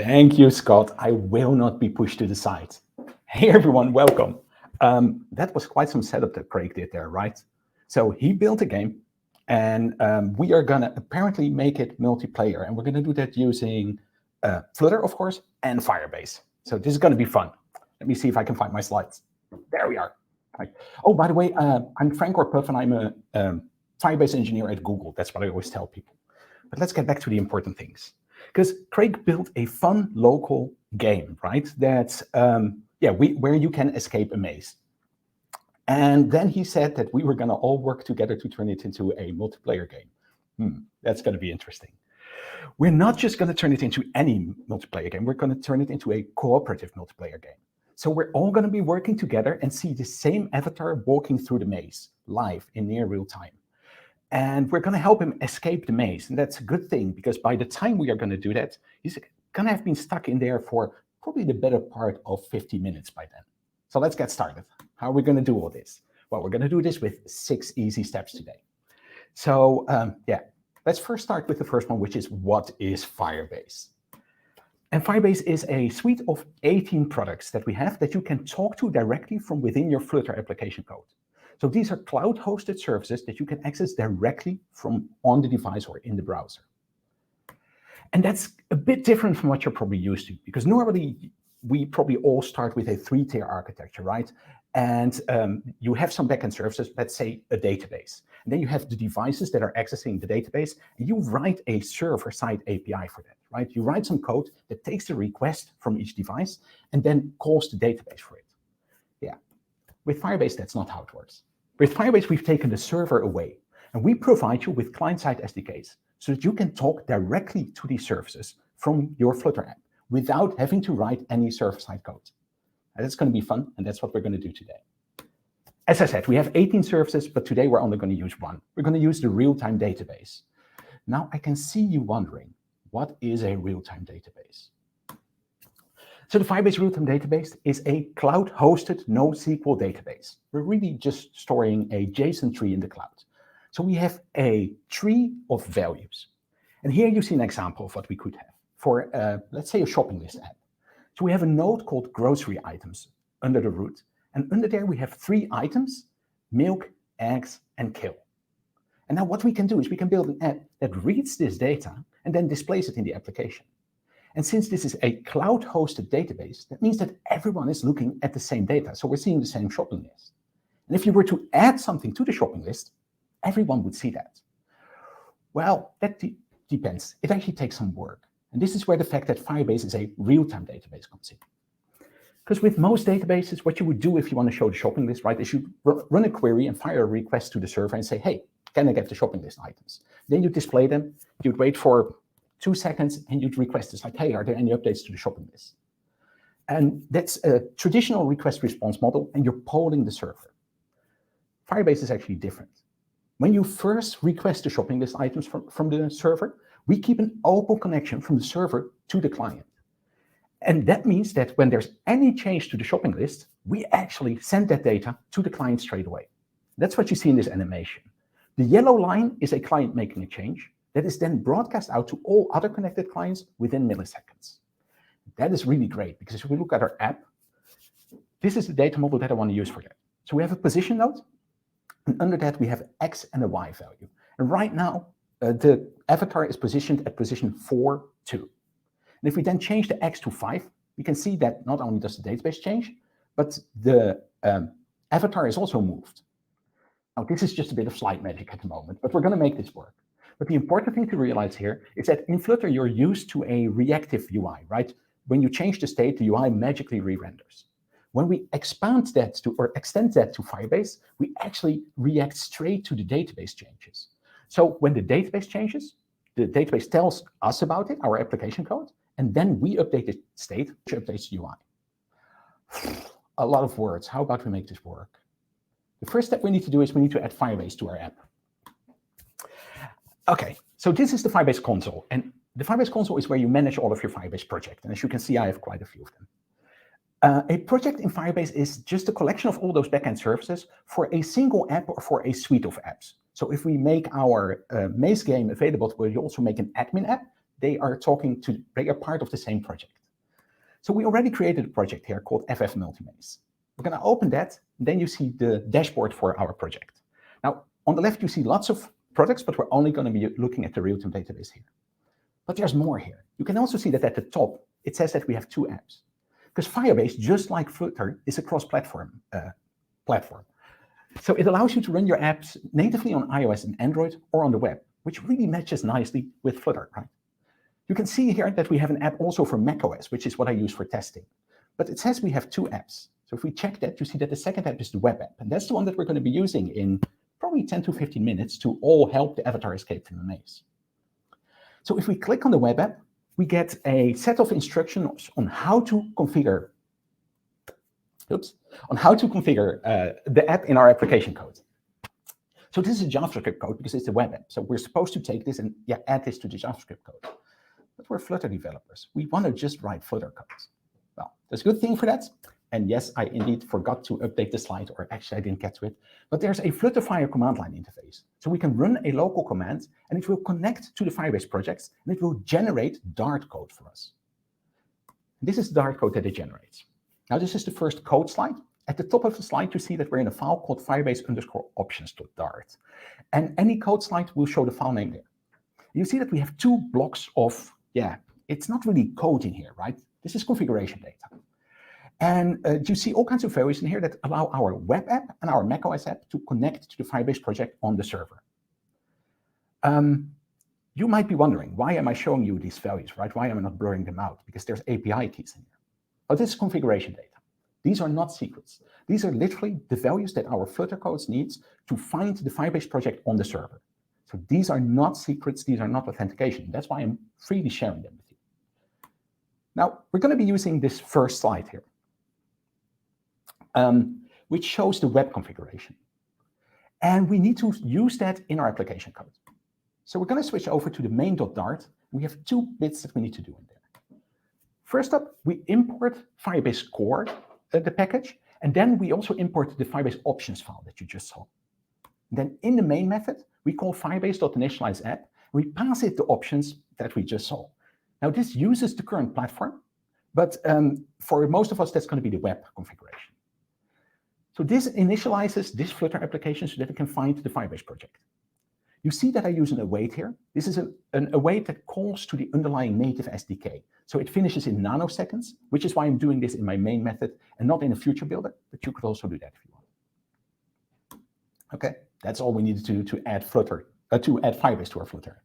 Thank you, Scott. I will not be pushed to the side. Hey, everyone, welcome. That was quite some setup that Craig did there, right? So he built a game, and we are going to apparently make it multiplayer, and we're going to do that using Flutter, of course, and Firebase. So this is going to be fun. Let me see if I can find my slides. There we are. Right. Oh, by the way, I'm Frank or Puff, and I'm a Firebase engineer at Google. That's what I always tell people. But let's get back to the important things. Because Craig built a fun local game, right? That's where you can escape a maze. And then he said that we were going to all work together to turn it into a multiplayer game. That's going to be interesting. We're not just going to turn it into any multiplayer game. We're going to turn it into a cooperative multiplayer game. So we're all going to be working together and see the same avatar walking through the maze live in near real time. And we're going to help him escape the maze. And that's a good thing, because by the time we are going to do that, he's going to have been stuck in there for probably the better part of 50 minutes by then. So let's get started. How are we going to do all this? Well, we're going to do this with 6 easy steps today. So let's first start with the first one, which is what is Firebase? And Firebase is a suite of 18 products that we have that you can talk to directly from within your Flutter application code. So these are cloud-hosted services that you can access directly from on the device or in the browser. And that's a bit different from what you're probably used to, because normally we probably all start with a 3-tier architecture, right? And you have some backend services, let's say a database. And then you have the devices that are accessing the database, and you write a server-side API for that, right? You write some code that takes the request from each device and then calls the database for it. Yeah. With Firebase, that's not how it works. With Firebase, we've taken the server away, and we provide you with client-side SDKs so that you can talk directly to these services from your Flutter app without having to write any server-side code. And that's going to be fun, and that's what we're going to do today. As I said, we have 18 services, but today we're only going to use one. We're going to use the real-time database. Now, I can see you wondering, what is a real-time database? So the Firebase real-time database is a cloud-hosted NoSQL database. We're really just storing a JSON tree in the cloud. So we have a tree of values. And here you see an example of what we could have for, let's say, a shopping list app. So we have a node called grocery items under the root. And under there, we have 3 items: milk, eggs, and kill. And now what we can do is we can build an app that reads this data and then displays it in the application. And since this is a cloud-hosted database, that means that everyone is looking at the same data. So we're seeing the same shopping list. And if you were to add something to the shopping list, everyone would see that. Well, that depends. It actually takes some work. And this is where the fact that Firebase is a real-time database comes in. Because with most databases, what you would do if you want to show the shopping list, right, is you run a query and fire a request to the server and say, hey, can I get the shopping list items? Then you display them. You'd wait for 2 seconds, and you'd request this, like, hey, are there any updates to the shopping list? And that's a traditional request response model, and you're polling the server. Firebase is actually different. When you first request the shopping list items from the server, we keep an open connection from the server to the client. And that means that when there's any change to the shopping list, we actually send that data to the client straight away. That's what you see in this animation. The yellow line is a client making a change that is then broadcast out to all other connected clients within milliseconds. That is really great, because if we look at our app, this is the data model that I want to use for that. So we have a position node, and under that we have X and a Y value. And right now, the avatar is positioned at position 4, 2. And if we then change the X to 5, we can see that not only does the database change, but the avatar is also moved. Now, this is just a bit of slide magic at the moment, but we're going to make this work. But the important thing to realize here is that in Flutter, you're used to a reactive UI, right? When you change the state, the UI magically re-renders. When we expand that to, or extend that to Firebase, we actually react straight to the database changes. So when the database changes, the database tells us about it, our application code, and then we update the state, which updates the UI. A lot of words. How about we make this work? The first step we need to do is we need to add Firebase to our app. Okay, so this is the Firebase Console, and the Firebase Console is where you manage all of your Firebase projects. And as you can see, I have quite a few of them. A project in Firebase is just a collection of all those backend services for a single app or for a suite of apps. So if we make our Maze game available, we'll also make an admin app. they are part of the same project. So we already created a project here called FF Multimaze. We're going to open that, then you see the dashboard for our project. Now, on the left, you see lots of products, but we're only going to be looking at the real-time database here. But there's more here. You can also see that at the top, it says that we have 2 apps. Because Firebase, just like Flutter, is a cross-platform platform. So it allows you to run your apps natively on iOS and Android or on the web, which really matches nicely with Flutter, right? You can see here that we have an app also for macOS, which is what I use for testing. But it says we have 2 apps. So if we check that, you see that the second app is the web app. And that's the one that we're going to be using in probably 10 to 15 minutes to all help the avatar escape from the maze. So if we click on the web app, we get a set of instructions on how to configure the app in our application code. So this is a JavaScript code because it's a web app. So we're supposed to take this and add this to the JavaScript code. But we're Flutter developers. We want to just write Flutter codes. Well, there's a good thing for that. And yes, I indeed forgot to update the slide, or actually I didn't get to it. But there's a FlutterVikings command line interface. So we can run a local command, and it will connect to the Firebase projects, and it will generate Dart code for us. This is Dart code that it generates. Now, this is the first code slide. At the top of the slide, you see that we're in a file called firebase_options.dart. And any code slide will show the file name there. You see that we have 2 blocks of, it's not really code in here, right? This is configuration data. And you see all kinds of values in here that allow our web app and our macOS app to connect to the Firebase project on the server. You might be wondering, why am I showing you these values, right? Why am I not blurring them out? Because there's API keys in here. But this is configuration data. These are not secrets. These are literally the values that our Flutter codes needs to find the Firebase project on the server. So these are not secrets. These are not authentication. That's why I'm freely sharing them with you. Now, we're going to be using this first slide here, which shows the web configuration. And we need to use that in our application code. So we're going to switch over to the main.dart. We have 2 bits that we need to do in there. First up, we import Firebase core, the package, and then we also import the Firebase options file that you just saw. And then in the main method, we call firebase.initializeApp. We pass it the options that we just saw. Now, this uses the current platform, but for most of us, that's going to be the web configuration. So this initializes this Flutter application so that it can find the Firebase project. You see that I use an await here. This is an await that calls to the underlying native SDK. So it finishes in nanoseconds, which is why I'm doing this in my main method and not in a future builder, but you could also do that if you want. Okay, that's all we need to do to add Firebase to our Flutter.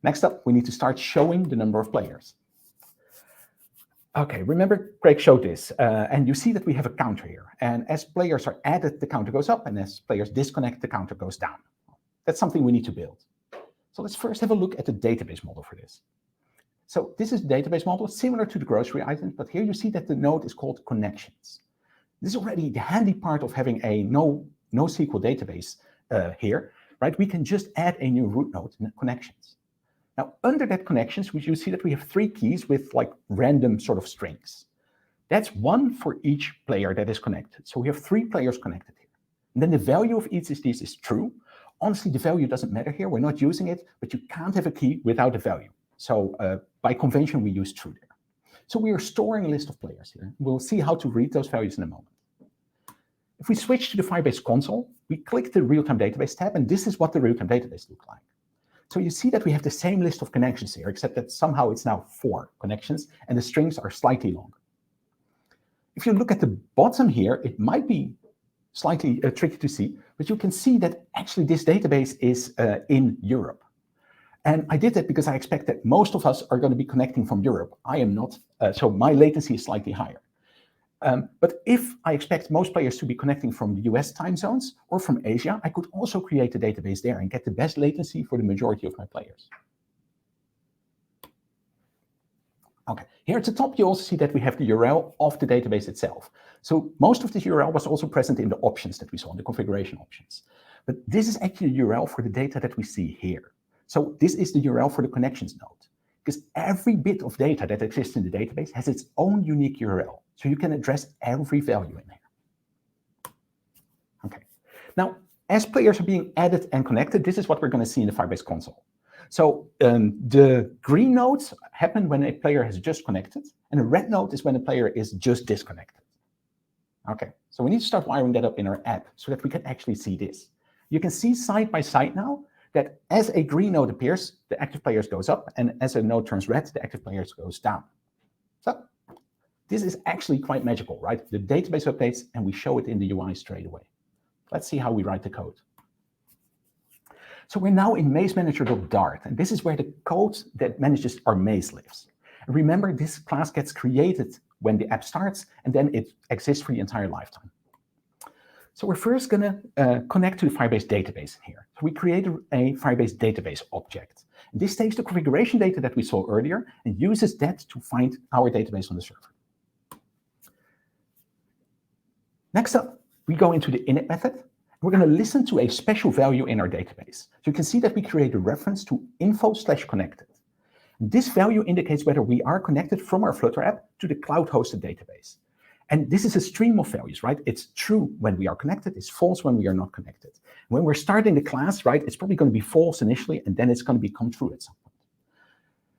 Next up, we need to start showing the number of players. Okay, remember Craig showed this, and you see that we have a counter here. And as players are added, the counter goes up, and as players disconnect, the counter goes down. That's something we need to build. So let's first have a look at the database model for this. So this is the database model, similar to the grocery items, but here you see that the node is called connections. This is already the handy part of having a NoSQL database here, right? We can just add a new root node in connections. Now, under that connections, you see that we have 3 keys with like random sort of strings. That's 1 for each player that is connected. So we have 3 players connected here. And then the value of each of these is true. Honestly, the value doesn't matter here. We're not using it, but you can't have a key without a value. So by convention, we use true there. So we are storing a list of players here. We'll see how to read those values in a moment. If we switch to the Firebase Console, we click the real-time database tab, and this is what the real-time database looks like. So you see that we have the same list of connections here, except that somehow it's now 4 connections, and the strings are slightly longer. If you look at the bottom here, it might be slightly tricky to see, but you can see that actually this database is in Europe. And I did that because I expect that most of us are going to be connecting from Europe. I am not, so my latency is slightly higher. But if I expect most players to be connecting from the US time zones or from Asia, I could also create a database there and get the best latency for the majority of my players. Okay, here at the top, you also see that we have the URL of the database itself. So most of the URL was also present in the options that we saw, in the configuration options. But this is actually the URL for the data that we see here. So this is the URL for the connections node, because every bit of data that exists in the database has its own unique URL. So you can address every value in there. Okay. Now, as players are being added and connected, this is what we're going to see in the Firebase console. So the green nodes happen when a player has just connected, and a red node is when a player is just disconnected. Okay, so we need to start wiring that up in our app so that we can actually see this. You can see side by side now that as a green node appears, the active players goes up, and as a node turns red, the active players goes down. So this is actually quite magical, right? The database updates, and we show it in the UI straight away. Let's see how we write the code. So we're now in mazemanager.dart, and this is where the code that manages our maze lives. And remember, this class gets created when the app starts, and then it exists for the entire lifetime. So we're first going to connect to the Firebase database here. So we create a Firebase database object. And this takes the configuration data that we saw earlier and uses that to find our database on the server. Next up, we go into the init method. We're going to listen to a special value in our database. So you can see that we create a reference to info/connected. This value indicates whether we are connected from our Flutter app to the cloud-hosted database. And this is a stream of values, right? It's true when we are connected, it's false when we are not connected. When we're starting the class, right, it's probably going to be false initially, and then it's going to become true at some point.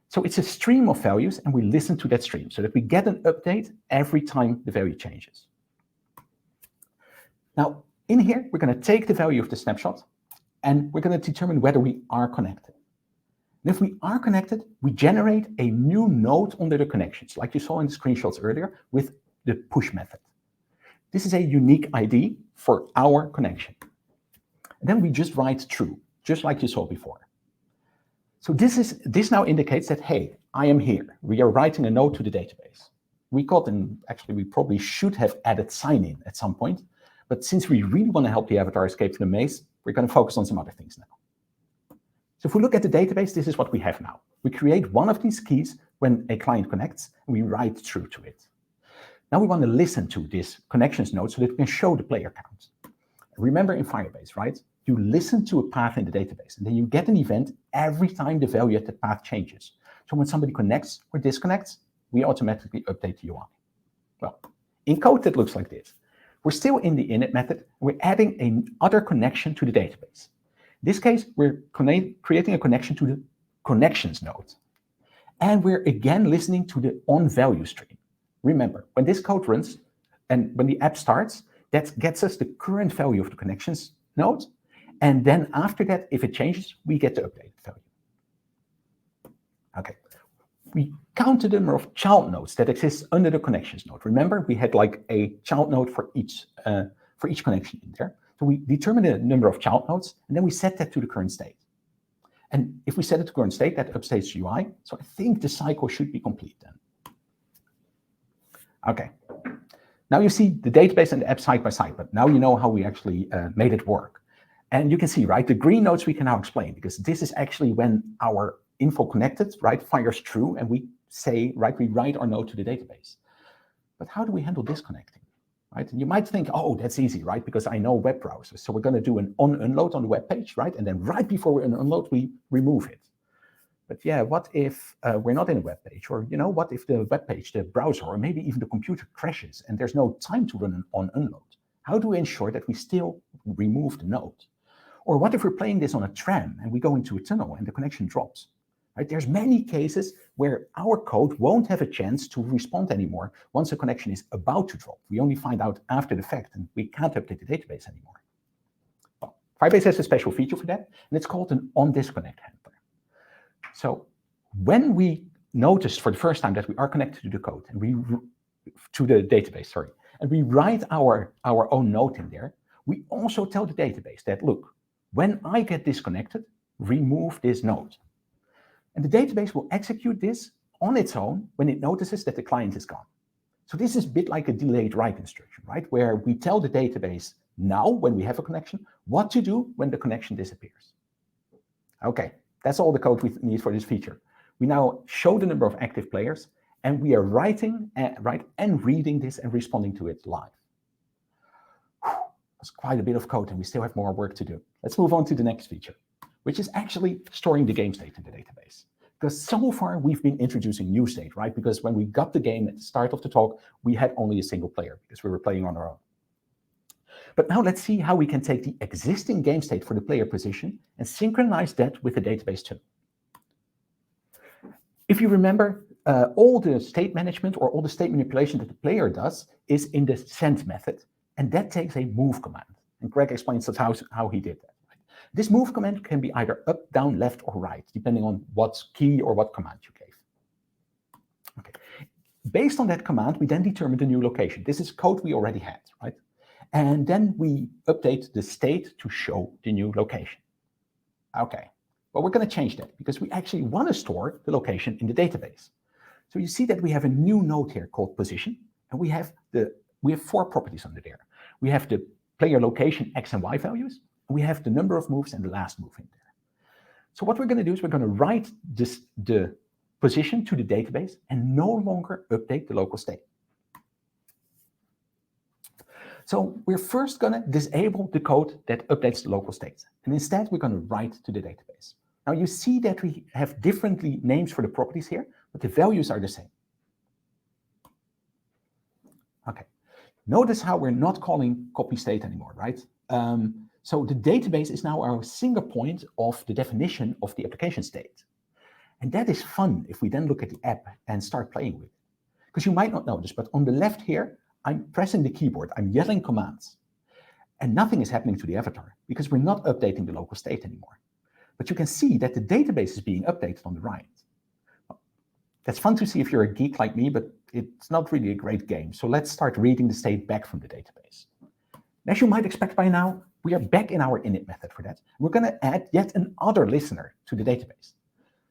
So it's a stream of values, and we listen to that stream so that we get an update every time the value changes. Now, in here, we're going to take the value of the snapshot, and we're going to determine whether we are connected. And if we are connected, we generate a new node under the connections, like you saw in the screenshots earlier, with the push method. This is a unique ID for our connection. And then we just write true, just like you saw before. So this now indicates that, hey, I am here. We are writing a node to the database. We got, and actually we probably should have added sign-in at some point, but since we really want to help the avatar escape from the maze, we're going to focus on some other things now. So if we look at the database, this is what we have now. We create one of these keys when a client connects, and we write true to it. Now we want to listen to this connections node so that we can show the player count. Remember in Firebase, right? You listen to a path in the database, and then you get an event every time the value at the path changes. So when somebody connects or disconnects, we automatically update the UI. Well, in code that looks like this. We're still in the init method. We're adding another connection to the database. In this case, we're creating a connection to the connections node. And we're again listening to the onValue stream. Remember, when this code runs and when the app starts, that gets us the current value of the connections node. And then after that, if it changes, we get the updated value. Okay. We count the number of child nodes that exists under the connections node. Remember, we had like a child node for each connection in there. So we determine the number of child nodes, and then we set that to the current state. And if we set it to current state, that updates the UI. So I think the cycle should be complete then. Okay. Now you see the database and the app side by side, but now you know how we actually made it work. And you can see, right, the green nodes we can now explain, because this is actually when our info connected, right, fires true, and we say, right, we write our node to the database. But how do we handle disconnecting, right? And you might think, oh, that's easy, right, because I know web browsers. So we're going to do an on-unload on the web page, right? And then right before we unload, we remove it. But yeah, what if we're not in a web page? Or, you know, what if the web page, the browser, or maybe even the computer crashes and there's no time to run an on-unload? How do we ensure that we still remove the node? Or what if we're playing this on a tram and we go into a tunnel and the connection drops? Right? There's many cases where our code won't have a chance to respond anymore once a connection is about to drop. We only find out after the fact, and we can't update the database anymore. Well, Firebase has a special feature for that, and it's called an on-disconnect handler. So when we notice for the first time that we are connected to the code and to the database, and we write our own node in there, we also tell the database that, look, when I get disconnected, remove this node. And the database will execute this on its own when it notices that the client is gone. So this is a bit like a delayed write instruction, right? Where we tell the database now, when we have a connection, what to do when the connection disappears. Okay, that's all the code we need for this feature. We now show the number of active players, and we are writing and reading this and responding to it live. That's quite a bit of code, and we still have more work to do. Let's move on to the next feature, which is actually storing the game state in the database. Because so far we've been introducing new state, right? Because when we got the game at the start of the talk, we had only a single player because we were playing on our own. But now let's see how we can take the existing game state for the player position and synchronize that with the database too. If you remember, all the state management or all the state manipulation that the player does is in the send method, and that takes a move command. And Greg explains us how he did that. Right? This move command can be either up, down, left, or right, depending on what key or what command you gave. Okay. Based on that command, we then determine the new location. This is code we already had, right? And then we update the state to show the new location. Okay, but we're going to change that because we actually want to store the location in the database. So you see that we have a new node here called position, and we have 4 properties under there. We have the player location X and Y values, and we have the number of moves and the last move in there. So what we're going to do is we're going to write the position to the database and no longer update the local state. So we're first going to disable the code that updates the local states, and instead we're going to write to the database. Now you see that we have differently names for the properties here, but the values are the same. Okay, notice how we're not calling copy state anymore, right? So the database is now our single point of the definition of the application state. And that is fun if we then look at the app and start playing with it. Because you might not notice, but on the left here, I'm pressing the keyboard, I'm yelling commands, and nothing is happening to the avatar because we're not updating the local state anymore. But you can see that the database is being updated on the right. That's fun to see if you're a geek like me, but it's not really a great game. So let's start reading the state back from the database. As you might expect by now, we are back in our init method for that. We're going to add yet another listener to the database.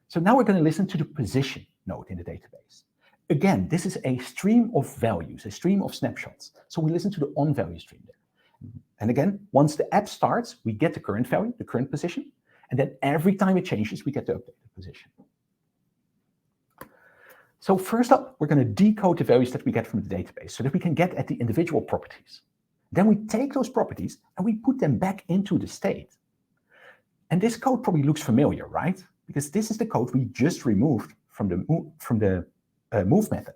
So now we're going to listen to the position node in the database. Again, this is a stream of values, a stream of snapshots. So we listen to the on value stream there. And again, once the app starts, we get the current value, the current position. And then every time it changes, we get the updated position. So first up, we're going to decode the values that we get from the database so that we can get at the individual properties. Then we take those properties and we put them back into the state. And this code probably looks familiar, right? Because this is the code we just removed from the move method.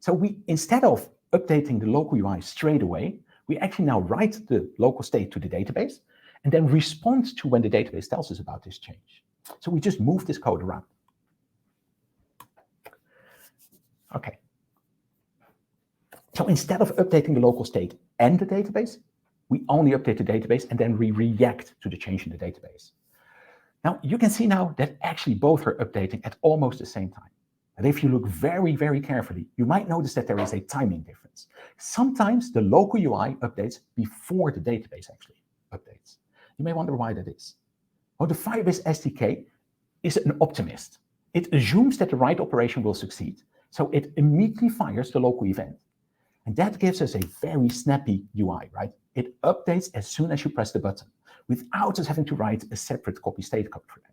So we, instead of updating the local UI straight away, we actually now write the local state to the database and then respond to when the database tells us about this change. So we just move this code around. Okay. So instead of updating the local state and the database, we only update the database and then we react to the change in the database. Now, you can see now that actually both are updating at almost the same time. And if you look very, very carefully, you might notice that there is a timing difference. Sometimes the local UI updates before the database actually updates. You may wonder why that is. Well, the Firebase SDK is an optimist. It assumes that the right operation will succeed, so it immediately fires the local event. And that gives us a very snappy UI, right? It updates as soon as you press the button, without us having to write a separate copy state code for that.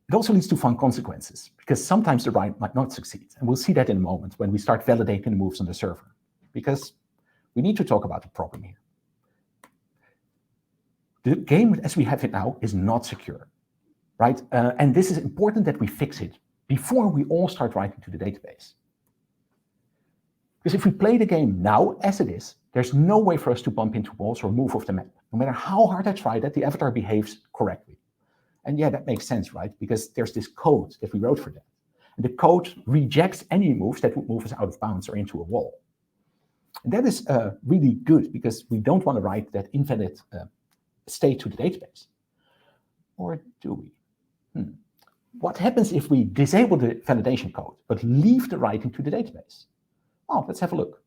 It also leads to fun consequences, because sometimes the write might not succeed. And we'll see that in a moment when we start validating the moves on the server, because we need to talk about the problem here. The game as we have it now is not secure, right? And this is important that we fix it before we all start writing to the database. Because if we play the game now as it is, there's no way for us to bump into walls or move off the map. No matter how hard I try that, the avatar behaves correctly. And yeah, that makes sense, right? Because there's this code that we wrote for that. And the code rejects any moves that would move us out of bounds or into a wall. And that is really good because we don't want to write that invalid state to the database. Or do we? What happens if we disable the validation code, but leave the writing to the database? Oh, let's have a look.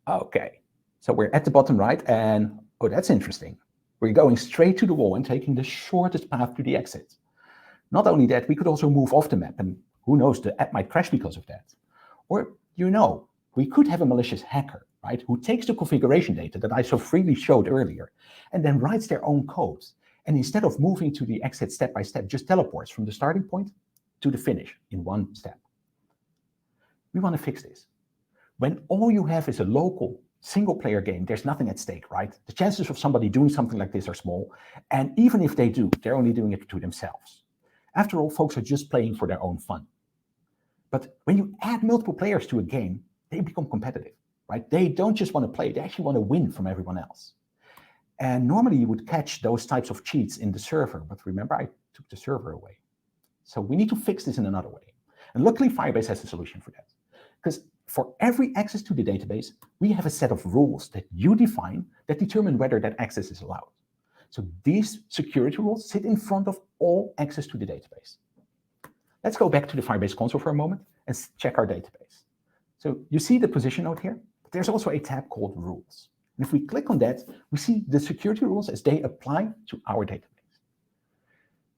Okay, so we're at the bottom right, and oh, that's interesting. We're going straight to the wall and taking the shortest path to the exit. Not only that, we could also move off the map, and who knows, the app might crash because of that. Or, you know, we could have a malicious hacker, right, who takes the configuration data that I so freely showed earlier, and then writes their own code. And instead of moving to the exit step by step, just teleports from the starting point to the finish in one step. We want to fix this. When all you have is a local single-player game, there's nothing at stake, right? The chances of somebody doing something like this are small, and even if they do, they're only doing it to themselves. After all, folks are just playing for their own fun. But when you add multiple players to a game, they become competitive, right? They don't just want to play, they actually want to win from everyone else. And normally you would catch those types of cheats in the server, but remember I took the server away. So we need to fix this in another way. And luckily, Firebase has a solution for that. Because for every access to the database, we have a set of rules that you define that determine whether that access is allowed. So these security rules sit in front of all access to the database. Let's go back to the Firebase console for a moment and check our database. So you see the position node here, but there's also a tab called Rules. And if we click on that, we see the security rules as they apply to our database.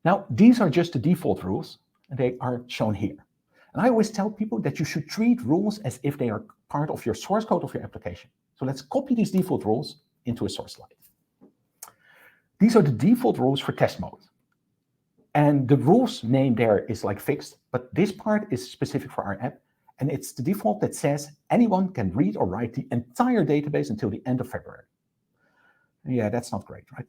Now, these are just the default rules, and they are shown here. And I always tell people that you should treat rules as if they are part of your source code of your application. So let's copy these default rules into a source slide. These are the default rules for test mode. And the rules name there is like fixed, but this part is specific for our app. And it's the default that says anyone can read or write the entire database until the end of February. Yeah, that's not great, right?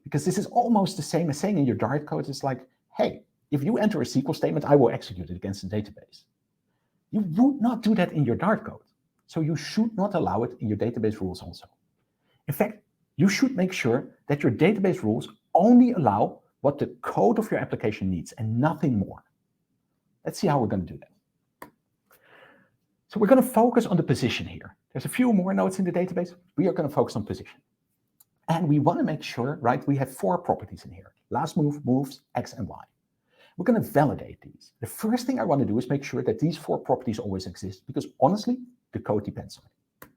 Because this is almost the same as saying in your Dart code, it's like, hey, if you enter a SQL statement, I will execute it against the database. You would not do that in your Dart code. So you should not allow it in your database rules also. In fact, you should make sure that your database rules only allow what the code of your application needs and nothing more. Let's see how we're going to do that. So we're going to focus on the position here. There's a few more nodes in the database. We are going to focus on position. And we want to make sure, right, we have 4 properties in here. Last move, moves, X, and Y. We're going to validate these. The first thing I want to do is make sure that these 4 properties always exist, because honestly, the code depends on it.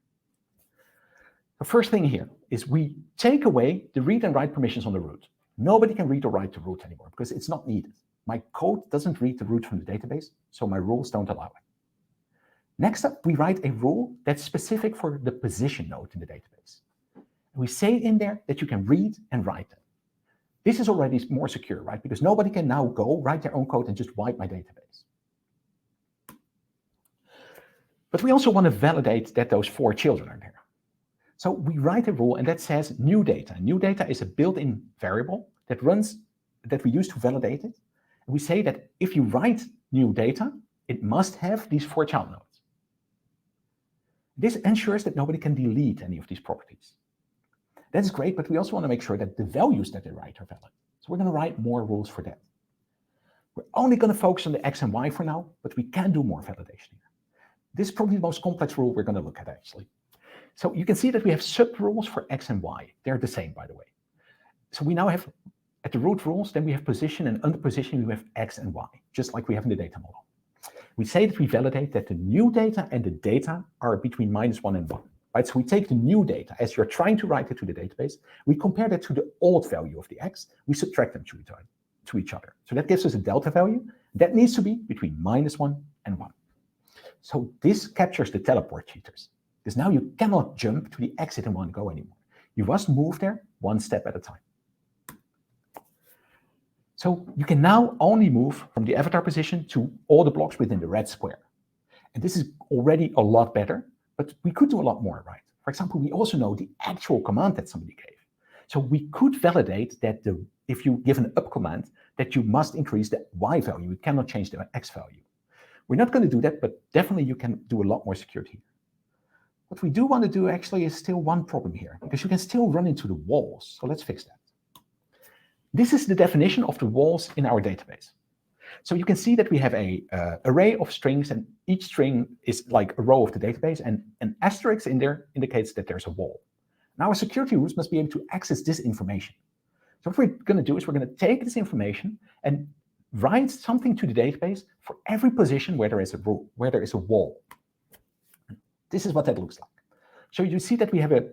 The first thing here is we take away the read and write permissions on the root. Nobody can read or write the root anymore because it's not needed. My code doesn't read the root from the database, so my rules don't allow it. Next up, we write a rule that's specific for the position node in the database. We say in there that you can read and write them. This is already more secure, right? Because nobody can now go write their own code and just wipe my database. But we also want to validate that those 4 children are there. So we write a rule and that says new data. New data is a built-in variable that we use to validate it. And we say that if you write new data, it must have these 4 child nodes. This ensures that nobody can delete any of these properties. That's great, but we also want to make sure that the values that they write are valid. So we're going to write more rules for that. We're only going to focus on the X and Y for now, but we can do more validation here. This is probably the most complex rule we're going to look at, actually. So you can see that we have sub-rules for X and Y. They're the same, by the way. So we now have, at the root rules, then we have position, and under position, we have X and Y, just like we have in the data model. We say that we validate that the new data and the data are between -1 and 1. Right, so we take the new data, as you're trying to write it to the database, we compare that to the old value of the X, we subtract them to each other. So that gives us a delta value. That needs to be between -1 and 1. So this captures the teleport cheaters, because now you cannot jump to the exit in one go anymore. You must move there 1 step at a time. So you can now only move from the avatar position to all the blocks within the red square. And this is already a lot better. But we could do a lot more, right? For example, we also know the actual command that somebody gave. So we could validate that if you give an up command, that you must increase the Y value. You cannot change the X value. We're not going to do that, but definitely you can do a lot more security here. What we do want to do actually is still one problem here, because you can still run into the walls. So let's fix that. This is the definition of the walls in our database. So you can see that we have an array of strings, and each string is like a row of the database, and an asterisk in there indicates that there's a wall. Now our security rules must be able to access this information. So what we're going to do is we're going to take this information and write something to the database for every position where there is a wall. This is what that looks like. So you see that we have a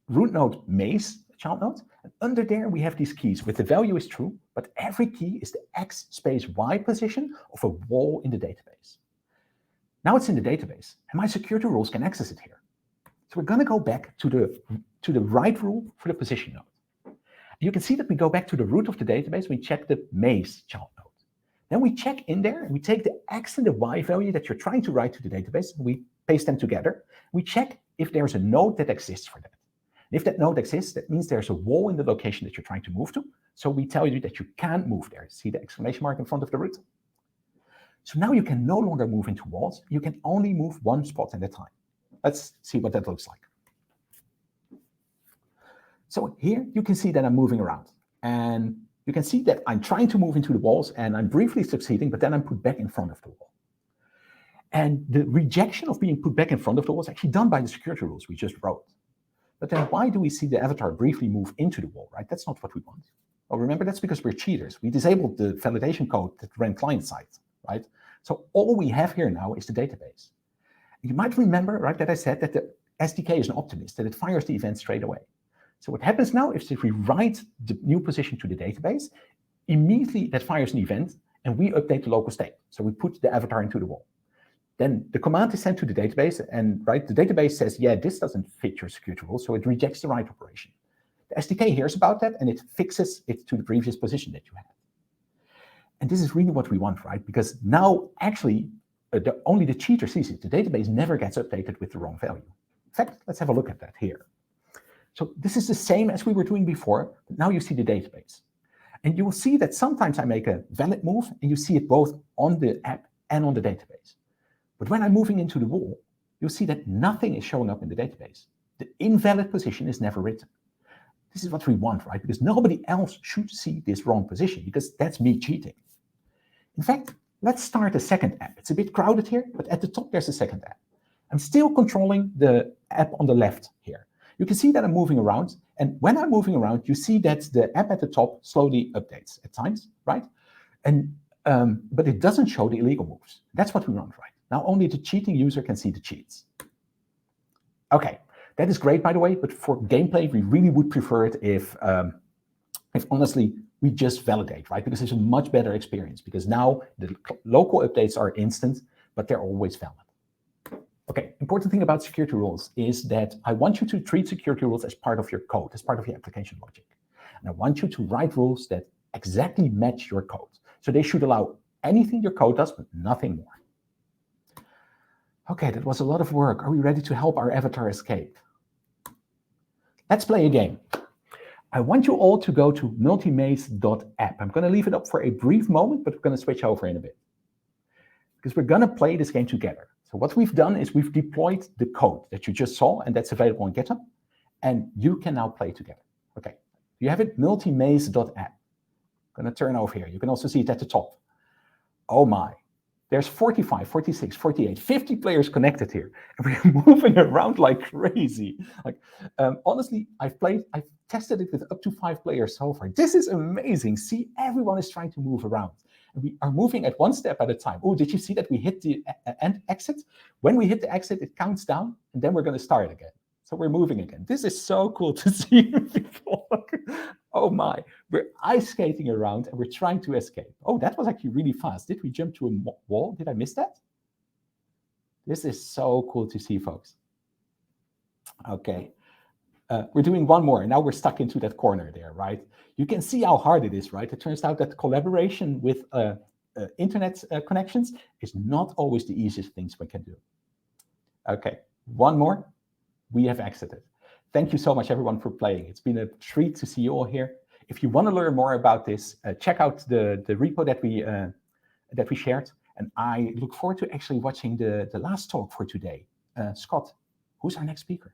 root node maze, child node, and under there we have these keys with the value is true, but every key is the X space Y position of a wall in the database. Now it's in the database, and my security rules can access it here. So we're going to go back to the right rule for the position node. You can see that we go back to the root of the database, we check the maze child node. Then we check in there, and we take the X and the Y value that you're trying to write to the database, and we paste them together. We check if there's a node that exists for that. If that node exists, that means there's a wall in the location that you're trying to move to. So we tell you that you can't move there. See the exclamation mark in front of the root? So now you can no longer move into walls. You can only move 1 spot at a time. Let's see what that looks like. So here you can see that I'm moving around. And you can see that I'm trying to move into the walls and I'm briefly succeeding, but then I'm put back in front of the wall. And the rejection of being put back in front of the wall is actually done by the security rules we just wrote. But then why do we see the avatar briefly move into the wall, right? That's not what we want. Well, remember, that's because we're cheaters. We disabled the validation code that ran client-side, right? So all we have here now is the database. You might remember, right, that I said that the SDK is an optimist, that it fires the event straight away. So what happens now is if we write the new position to the database, immediately that fires an event and we update the local state. So we put the avatar into the wall. Then the command is sent to the database and right, the database says, yeah, this doesn't fit your security rules, so it rejects the write operation. The SDK hears about that and it fixes it to the previous position that you had. And this is really what we want, right? Because now actually only the cheater sees it. The database never gets updated with the wrong value. In fact, let's have a look at that here. So this is the same as we were doing before, but now you see the database. And you will see that sometimes I make a valid move and you see it both on the app and on the database. But when I'm moving into the wall, you'll see that nothing is showing up in the database. The invalid position is never written. This is what we want, right? Because nobody else should see this wrong position because that's me cheating. In fact, let's start a second app. It's a bit crowded here, but at the top there's a second app. I'm still controlling the app on the left here. You can see that I'm moving around, and when I'm moving around, you see that the app at the top slowly updates at times, right? And but it doesn't show the illegal moves. That's what we want, right? Now only the cheating user can see the cheats. Okay, that is great, by the way, but for gameplay, we really would prefer it if honestly, we just validate, right? Because it's a much better experience, because now the local updates are instant, but they're always valid. Okay, important thing about security rules is that I want you to treat security rules as part of your code, as part of your application logic. And I want you to write rules that exactly match your code. So they should allow anything your code does, but nothing more. Okay, that was a lot of work. Are we ready to help our avatar escape? Let's play a game. I want you all to go to multimaze.app. I'm going to leave it up for a brief moment, but we're going to switch over in a bit. Because we're going to play this game together. So what we've done is we've deployed the code that you just saw, and that's available on GitHub, and you can now play together. Okay, you have it, multimaze.app. I'm going to turn over here. You can also see it at the top. Oh my, there's 45, 46, 48, 50 players connected here, and we're moving around like crazy. Like, honestly, I've tested it with up to 5 players so far. This is amazing. See, everyone is trying to move around. We are moving at one step at a time. Oh, did you see that we hit the end exit? When we hit the exit, it counts down, and then we're going to start again. So we're moving again. This is so cool to see people. Oh my, we're ice skating around, and we're trying to escape. Oh, that was actually really fast. Did we jump to a wall? Did I miss that? This is so cool to see, folks. Okay. We're doing one more, and now we're stuck into that corner there, right? You can see how hard it is, right? It turns out that collaboration with internet connections is not always the easiest things we can do. Okay, one more. We have exited. Thank you so much, everyone, for playing. It's been a treat to see you all here. If you want to learn more about this, check out the repo that we shared, and I look forward to actually watching the last talk for today. Scott, who's our next speaker?